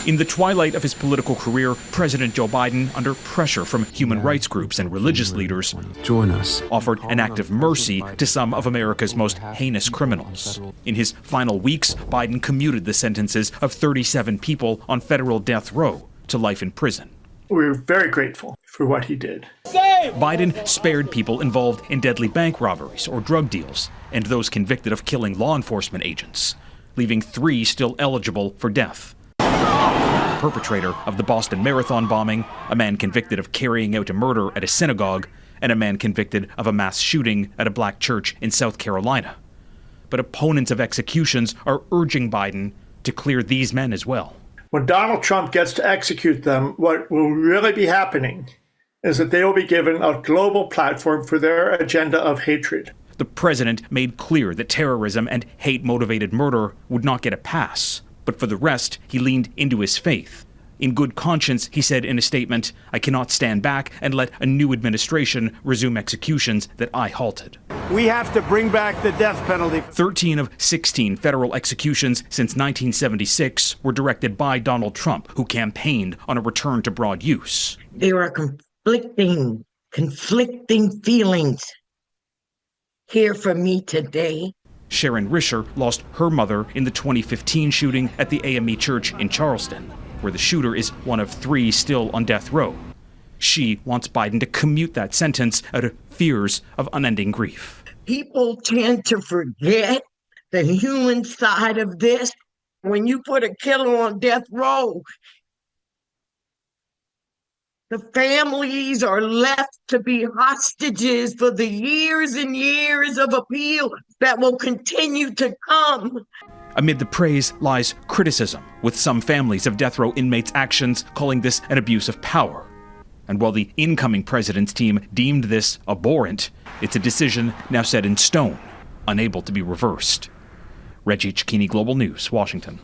In the twilight of his political career, President Joe Biden, under pressure from human rights groups and religious leaders, offered an act of mercy to some of America's most heinous criminals. In his final weeks, Biden commuted the sentences of 37 people on federal death row to life in prison. We're very grateful for what he did. Biden spared people involved in deadly bank robberies or drug deals, and those convicted of killing law enforcement agents, leaving 3 still eligible for death. The perpetrator of the Boston Marathon bombing, a man convicted of carrying out a murder at a synagogue, and a man convicted of a mass shooting at a black church in South Carolina. But opponents of executions are urging Biden to clear these men as well. When Donald Trump gets to execute them, what will really be happening is that they will be given a global platform for their agenda of hatred. The president made clear that terrorism and hate-motivated murder would not get a pass. But for the rest, he leaned into his faith. In good conscience, he said in a statement, "I cannot stand back and let a new administration resume executions that I halted." We have to bring back the death penalty. 13 of 16 federal executions since 1976 were directed by Donald Trump, who campaigned on a return to broad use. There are conflicting feelings here for me today. Sharon Risher lost her mother in the 2015 shooting at the AME Church in Charleston, where the shooter is one of 3 still on death row. She wants Biden to commute that sentence out of fears of unending grief. People tend to forget the human side of this. When you put a killer on death row, the families are left to be hostages for the years and years of appeal that will continue to come. Amid the praise lies criticism, with some families of death row inmates' actions calling this an abuse of power. And while the incoming president's team deemed this abhorrent, it's a decision now set in stone, unable to be reversed. Reggie Cecchini, Global News, Washington.